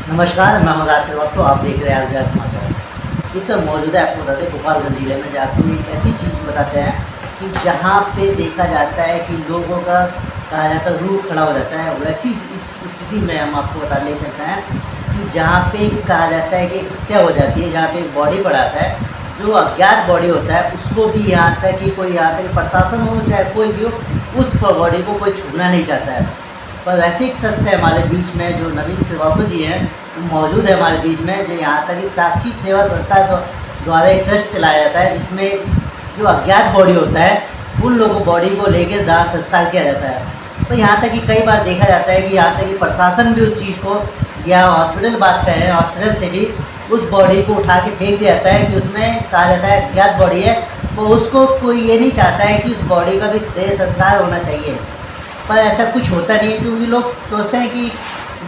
नमस्कार, मैं हूँ राज श्रीवास्तव। आप देख रहे हैं आर समाचार। इस समय मौजूद है, आपको बताते हैं गोपालगंज जिले में, जहाँ कोई एक ऐसी चीज़ बताते हैं कि जहाँ पे देखा जाता है कि लोगों का कहा जाता है रूह खड़ा हो जाता है। वैसी इस स्थिति में हम आपको बता ले सकते हैं कि जहाँ पे कहा जाता है कि एक हत्या हो जाती है, जहाँ पे एक बॉडी पड़ाता है, जो अज्ञात बॉडी होता है, उसको भी यहाँ तक कि कोई यहाँ तक प्रशासन हो चाहे कोई भी हो, उस बॉडी को कोई छूना नहीं चाहता है। पर वैसे एक शख्स है हमारे बीच में, जो नवीन श्रीवास्तव जी हैं, वो मौजूद है हमारे बीच में, जो यहाँ तक कि साक्षी सेवा संस्था द्वारा एक ट्रस्ट चलाया जाता है, जिसमें जो अज्ञात बॉडी होता है उन लोगों बॉडी को लेकर दाह संस्कार किया जाता है। तो यहाँ तक कि कई बार देखा जाता है कि यहाँ तक कि प्रशासन भी उस चीज़ को, या हॉस्पिटल बात करें, हॉस्पिटल से भी उस बॉडी को उठा के फेंक दिया जाता है कि उसमें कहा जाता है अज्ञात बॉडी है, तो उसको कोई ये नहीं चाहता है कि उस बॉडी का भी देह संस्कार होना चाहिए। पर ऐसा कुछ होता नहीं है, क्योंकि लोग सोचते हैं कि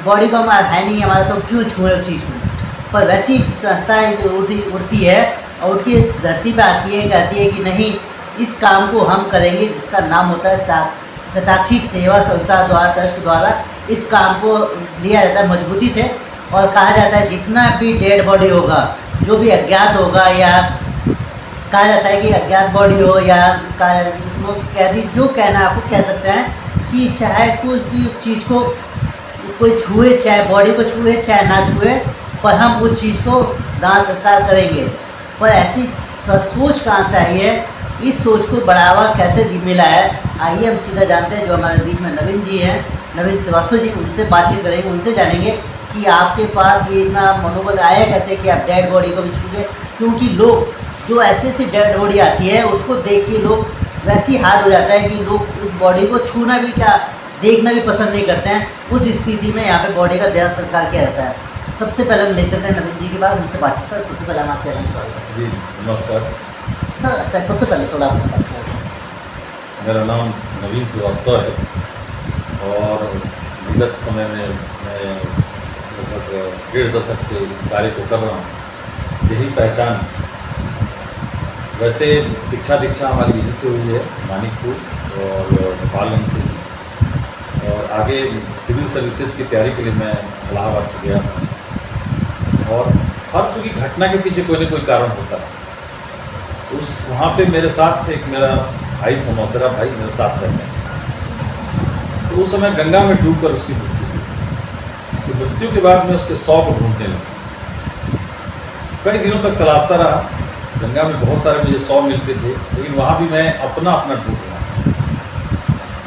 बॉडी को हमारा है नहीं, हमारा तो क्यों छुए उस चीज़ को। पर वैसी संस्था उड़ती है और उठ के धरती पे आती है, कहती है कि नहीं, इस काम को हम करेंगे, जिसका नाम होता है शताक्षी सेवा संस्था द्वारा, ट्रस्ट द्वारा इस काम को लिया जाता है मजबूती से। और कहा जाता है जितना भी डेड बॉडी होगा, जो भी अज्ञात होगा, या कहा जाता है कि अज्ञात बॉडी हो, या उसको कैदी जो कहना आपको कह सकते हैं कि चाहे कुछ भी उस चीज़ को कोई छुए, चाहे बॉडी को छुए चाहे ना छुए, पर हम उस चीज़ को दाह संस्कार करेंगे। पर ऐसी सोच कहाँ से आई है, इस सोच को बढ़ावा कैसे मिला है, आइए हम सीधा जानते हैं। जो हमारे बीच में नवीन जी हैं, नवीन श्रीवास्तव जी, उनसे बातचीत करेंगे, उनसे जानेंगे कि आपके पास ये इतना मनोबल आया कैसे कि आप डेड बॉडी को भी छूए। क्योंकि लोग जो ऐसी डेड बॉडी आती है, उसको देख के लोग वैसी हार्ड हो जाता है कि लोग उस बॉडी को छूना भी क्या, देखना भी पसंद नहीं करते हैं। उस स्थिति में यहाँ पे बॉडी का देह संस्कार किया जाता है। सबसे पहले हम ले चलते हैं नवीन जी के बाद, उनसे बातचीत। सर, सबसे पहले हम आपसे जी नमस्कार सर, सबसे पहले थोड़ा मेरा नाम नवीन श्रीवास्तव है और विगत समय में मैं लगभग 1.5 दशक से इस कार्य को कर रहा हूँ। यही पहचान। वैसे शिक्षा दीक्षा हमारी यहीं से हुई है, मानिकपुर और गोपालगंज से, और आगे सिविल सर्विसेज की तैयारी के लिए मैं इलाहाबाद गया था। और हर चूँकि घटना के पीछे कोई ना कोई कारण होता है। वहाँ पे मेरे साथ एक मेरा भाई था, मौसेरा भाई, मेरे साथ रहते हैं। तो उस समय गंगा में डूबकर उसकी मृत्यु हुई। उसकी मृत्यु के बाद मैं उसके शव को ढूंढने लगा। कई दिनों तक तलाशता रहा। गंगा में बहुत सारे मुझे शव मिलते थे, लेकिन वहाँ भी मैं अपना ढूंढ रहा।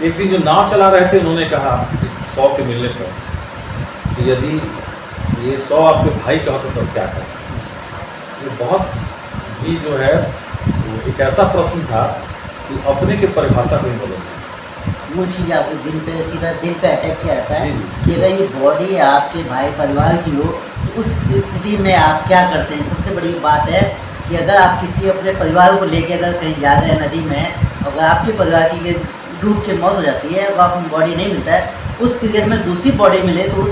एक दिन जो नाव चला रहे थे, उन्होंने कहा शव के मिलने पर कि यदि ये शव आपके भाई का होता तो क्या करें। ये बहुत ही जो है एक ऐसा प्रश्न था कि अपने के परिभाषा को ही बदल वो चीज़ आपके दिल पे, सीधा दिल पे अटैक किया जाता है कि अगर ये बॉडी आपके भाई परिवार की हो, तो उस स्थिति में आप क्या करते हैं। सबसे बड़ी बात है कि अगर आप किसी अपने परिवार को लेकर अगर कहीं जा रहे हैं नदी में, अगर आपके परिवार की डूब के मौत हो जाती है, वह आपको बॉडी नहीं मिलता है, उस पीरियड में दूसरी बॉडी मिले, तो उस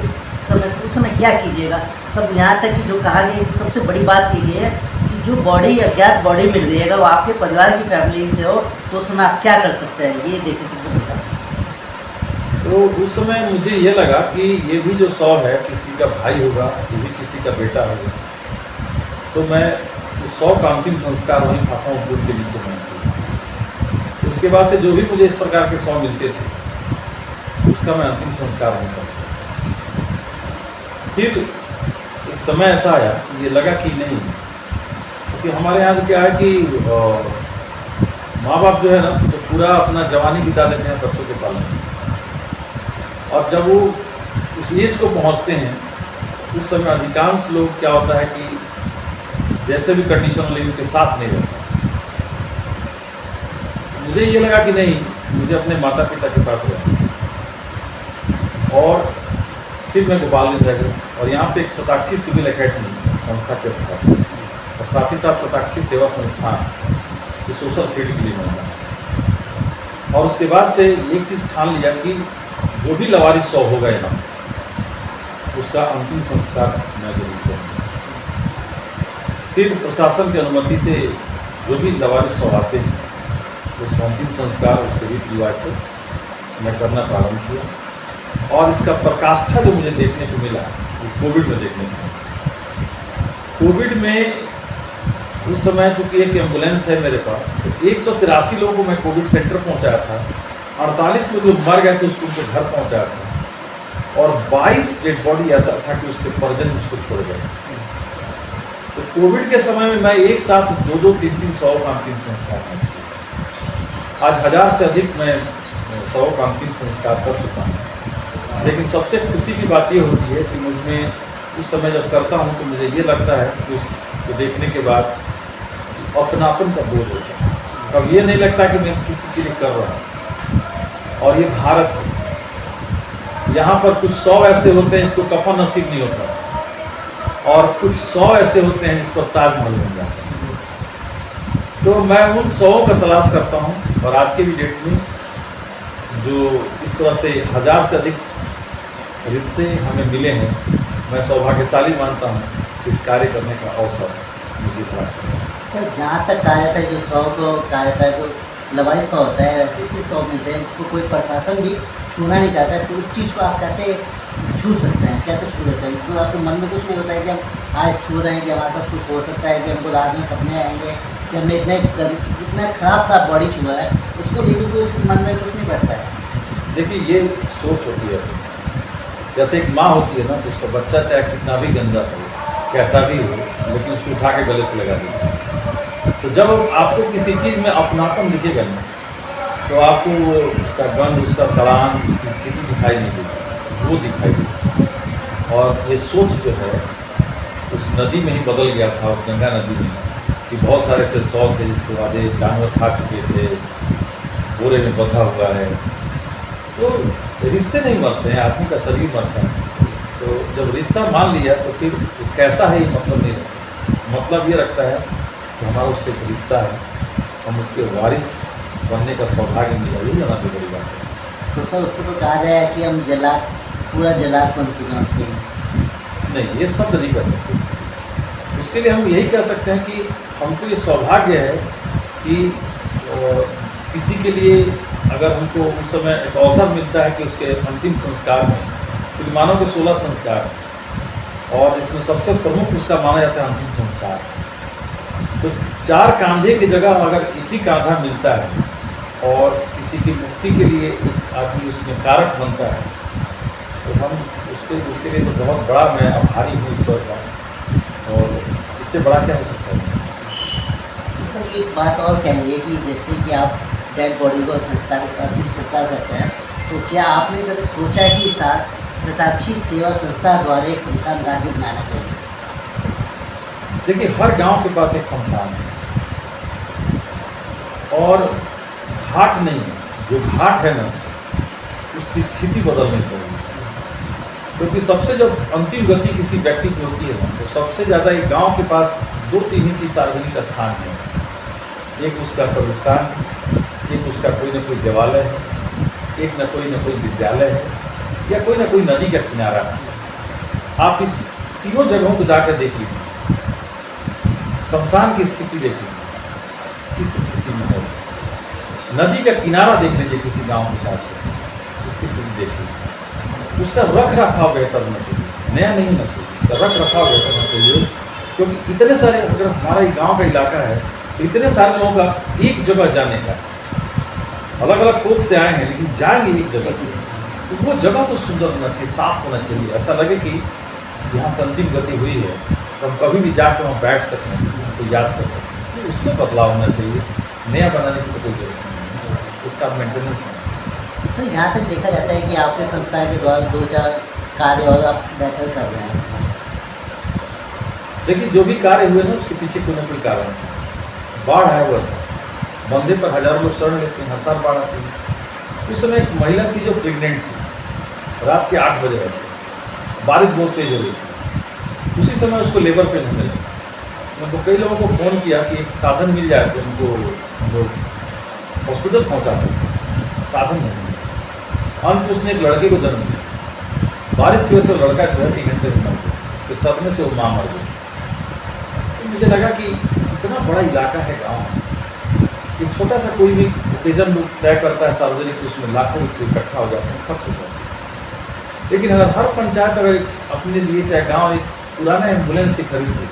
समय क्या कीजिएगा। सब यहाँ तक कि जो कहा गया, सबसे बड़ी बात की गई है कि जो बॉडी अज्ञात बॉडी मिल रही है, अगर वो आपके परिवार की फैमिली से हो, तो उस समय आप क्या कर सकते हैं, ये देखिए सबसे बड़ा। तो उस समय मुझे ये लगा कि ये भी जो शव है किसी का भाई होगा, ये भी किसी का बेटा होगा। तो मैं उस शव का अंतिम संस्कार वहीं फाफा पुल के नीचे में किया। उसके बाद से जो भी मुझे इस प्रकार के शव मिलते थे, उसका मैं अंतिम संस्कार नहीं करता। फिर एक समय ऐसा आया कि ये लगा कि नहीं, क्योंकि हमारे यहाँ क्या है कि माँ बाप जो है ना, तो पूरा अपना जवानी बिता देते हैं बच्चों के पालन में। और जब वो उस एज को पहुँचते हैं, उस समय अधिकांश लोग क्या होता है कि जैसे भी कंडीशन ले उनके साथ नहीं रहता। मुझे ये लगा कि नहीं, मुझे अपने माता पिता के पास रहना चाहिए। और फिर मैं गोपालगंज जा गया और यहाँ पे एक शताक्षी सिविल एकेडमी संस्था के स्थापना, और साथ ही साथ शताक्षी सेवा संस्थान की सोशल फील्ड के लिए बना। और उसके बाद से एक चीज़ ठान लिया कि जो भी लवारिस शव होगा यहाँ, उसका अंतिम संस्कार मैं जरूर करूँगा। फिर प्रशासन की अनुमति से जो भी लवारिस शव आते हैं, उसका अंतिम संस्कार उसके रीति रिवाज से मैं करना प्रारंभ किया। और इसका पराकाष्ठा जो मुझे देखने को मिला वो कोविड में देखने को मिला। कोविड में उस समय चूँकि एक एम्बुलेंस है मेरे पास, तो 183 लोगों को मैं कोविड सेंटर पहुंचाया था, 48 में जो मर गए थे उसको उनके घर पहुंचाया था, और 22 डेड बॉडी ऐसा था कि उसके परिजन उसको छोड़ गए। तो कोविड के समय में मैं एक साथ 2-2, 3-3 100 का अंतिम संस्कार किया। आज 1000 से अधिक मैं 100 का अंतिम संस्कार कर चुका हूँ। लेकिन सबसे खुशी की बात ये होती है कि मुझमें उस समय जब करता हूँ तो मुझे ये लगता है कि उसको देखने के बाद अपनापन का बोझ होता है। अब ये नहीं लगता कि मैं किसी के लिए कर रहा हूँ। और ये भारत है, यहाँ पर कुछ 100 ऐसे होते हैं जिसको कफन नसीब नहीं होता, और कुछ 100 ऐसे होते हैं जिस पर ताजमहल बन जाता है। तो मैं उन 100 का तलाश करता हूँ, और आज के भी डेट में जो इस तरह से 1000 से अधिक रिश्ते हमें मिले हैं, मैं सौभाग्यशाली मानता हूँ इस कार्य करने का अवसर मुझे प्राप्त हुआ। सर जहाँ तक कहा जाता है जो 100 को कहा जाता है जो लवाई 100 होता है, ऐसे 100 मिलते हैं जिसको कोई प्रशासन भी छूना नहीं चाहता है, तो उस चीज़ को आप कैसे छू सकते हैं, कैसे छू लेते हैं? तो आपके मन में कुछ नहीं होता है कि हम आज छू रहे हैं कि हमारे साथ कुछ हो सकता है, कि हमको रात में सपने आएंगे कि हमने इतना खराब बॉडी छुआ है, उसको लेकर कोई मन में कुछ नहीं बैठता है? देखिए ये सोच होती है, जैसे एक माँ होती है ना, तो उसका बच्चा चाहे कितना भी गंदा हो, कैसा भी हो, लेकिन उसको उठा के गले से लगा देती है। तो जब आपको किसी चीज़ में अपनापन दिखेगा ना, तो आपको उसका गंध, उसका सड़ान, उसकी स्थिति दिखाई नहीं देती, वो दिखाई देती। और ये सोच जो है उस नदी में ही बदल गया था, उस गंगा नदी में, कि बहुत सारे ऐसे 100 थे जिसको आधे जानवर खा चुके थे, बोरे में बंधा हुआ है। तो रिश्ते नहीं मरते हैं, आदमी का शरीर मरता है। तो जब रिश्ता मान लिया तो फिर कैसा है ये मतलब नहीं रखता। मतलब ये रखता है कि हमारा उससे एक रिश्ता है, हम उसके वारिस बनने का सौभाग्य मिला, यही हमारी बड़ी बात है। तो सर उसको तो कहा जाए कि हम जलाद, पूरा जलाद बन चुके हैं उसके लिए। नहीं, ये शब्द नहीं कर सकते। उसके लिए हम यही कह सकते हैं कि हमको ये सौभाग्य है कि किसी के लिए अगर हमको उस समय एक अवसर मिलता है कि उसके अंतिम संस्कार में, क्योंकि मानव के 16 संस्कार, और इसमें सबसे प्रमुख उसका माना जाता है अंतिम संस्कार। तो 4 कांधे की जगह अगर एक ही कांधा मिलता है और किसी की मुक्ति के लिए एक आदमी उसमें कारक बनता है, तो हम उसके लिए तो बहुत बड़ा मैं आभारी हूँ ईश्वर का, और इससे बड़ा क्या हो सकता है। सर एक बात और कहेंगे कि जैसे कि आप डेड बॉडी को अंतिम संस्कार करते हैं, तो क्या आपने कभी सोचा है कि शताक्षी सेवा संस्था द्वारा एक शमशान घाट भी बनाना चाहिए? देखिए हर गांव के पास एक शमशान है, और घाट नहीं, जो घाट है ना उसकी स्थिति बदलनी चाहिए। क्योंकि सबसे जब अंतिम गति किसी व्यक्ति की होती है ना, तो सबसे ज़्यादा एक गांव के पास 2-3 ही चीज़ सार्वजनिक स्थान है। एक उसका कब्रिस्तान, एक उसका कोई न कोई देवालय है, एक न कोई विद्यालय है, या कोई न कोई नदी का किनारा है। आप इस तीनों जगहों को जाकर देख लीजिए, शमशान की स्थिति देख लीजिए किस स्थिति में है। नदी का किनारा देख लीजिए किसी गांव के पास है, उसकी स्थिति देख लीजिए। उसका रख रखाव बेहतर होना चाहिए, नया नहीं होना चाहिए, उसका रख रखाव बेहतर होना चाहिए। क्योंकि इतने सारे, अगर हमारा ये गाँव का इलाका है तो इतने सारे लोगों का एक जगह जाने का, अलग अलग कोख से आए हैं लेकिन जाएंगे एक जगह से, तो वो जगह तो सुंदर होना चाहिए, साफ होना चाहिए, ऐसा लगे कि यहाँ से अंतिम गति हुई है, तो हम कभी भी जाकर वहाँ बैठ सकते हैं, तो याद कर सकते हैं। इसलिए उसमें बदलाव होना चाहिए, नया बनाने की तो कोई जरूरत नहीं है, उसका मेंटेनेंस होना चाहिए। सर यहाँ तक देखा जाता है कि आपके संस्था के द्वारा 2-4 कार्य और आप बेहतर कर रहे हैं। देखिए जो भी कार्य हुए ना उसके पीछे कोई ना कोई कारण है। बाढ़ आया हुआ था, बंदे पर हज़ारों लोग शरण लेते हैं, हर साल बाढ़ आती है। उस समय एक महिला थी जो प्रेग्नेंट थी, रात के 8 बजे रहे, बारिश बहुत तेज हो रही थी। उसी समय उसको लेबर पेन होने लगा। उनको कई लोगों को फ़ोन किया कि एक साधन मिल जाए तो उनको हॉस्पिटल पहुंचा सकते, साधन नहीं मिला। अंत उसने एक लड़के को जन्म दिया। बारिश की वजह से लड़का जो है 3 घंटे में मर गया, उसके सदमे से वो माँ मर गई। तो मुझे लगा कि इतना बड़ा इलाका है गाँव, एक छोटा सा कोई भी ओकेजन तय करता है सार्वजनिक, तो उसमें लाखों रुपये इकट्ठा हो जाते हैं, खर्च हो जाते हैं। लेकिन अगर हर पंचायत अगर अपने लिए चाहे गांव एक पुराना एम्बुलेंस से खरीद ले,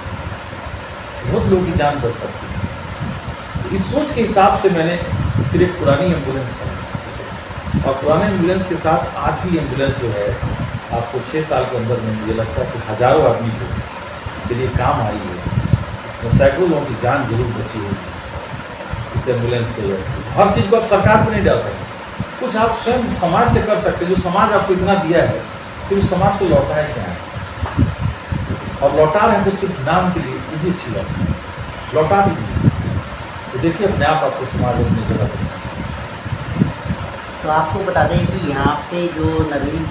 बहुत लोगों की जान बच सकती है। तो इस सोच के हिसाब से मैंने फिर एक पुरानी एम्बुलेंस खरीदी, और पुराने एम्बुलेंस के साथ आज भी एम्बुलेंस जो है आपको 6 साल के अंदर में मुझे लगता है कि हज़ारों आदमी के लिए काम आई है। इसमें सैकड़ों लोगों की जान जरूर बची हुई है इस एम्बुलेंस की वजह से। हर चीज़ को आप सरकार पर नहीं डाल सकते, कुछ आप स्वयं समाज से कर सकते हैं। जो समाज आपको इतना दिया है, फिर उस समाज को लौटाए क्या है, और लौटा रहे हैं तो सिर्फ नाम के लिए, ये भी अच्छी बात है। लौटा दीजिए तो देखिए अपने आप आपको समाज अपनी जगह पर। तो आपको बता दें कि यहाँ पे जो नवीन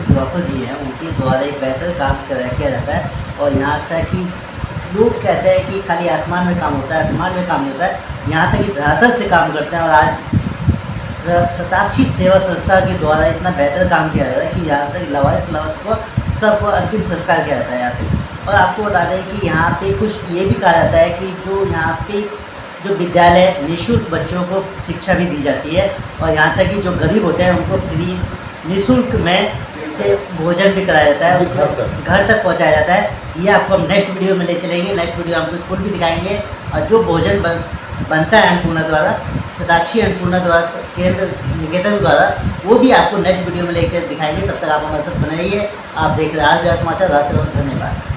श्रीवास्तव जी हैं, उनके द्वारा एक बेहतर काम किया जाता है। और यहाँ तक कि लोग कहते हैं कि खाली आसमान में काम होता है, आसमान में काम नहीं होता है, यहाँ तक कि धरातल से काम करते हैं। और आज शताक्षी सेवा संस्था के द्वारा इतना बेहतर काम किया जा रहा है कि यहाँ तक लवारिस को सबको अंतिम संस्कार किया जाता है यहाँ पे। और आपको बता दें कि यहाँ पे कुछ ये भी कहा जाता है कि जो यहाँ पे जो विद्यालय निःशुल्क बच्चों को शिक्षा भी दी जाती है, और यहाँ तक कि जो गरीब होते हैं उनको फ्री निःशुल्क में से भोजन भी कराया जाता है, उसको घर तक पहुँचाया जाता है। ये आपको हम नेक्स्ट वीडियो में ले चलेंगे। नेक्स्ट वीडियो हमको स्कूल भी दिखाएंगे, और जो भोजन बनता है अन्नपूर्णा द्वारा, शताक्षी अन्नपूर्णा द्वारा, केंद्र निकेतन द्वारा, वो भी आपको नेक्स्ट वीडियो में लेकर दिखाएंगे। तब तक आप हमारे साथ बने रहिए। आप देख रहे हैं आज समाचार। धन्यवाद।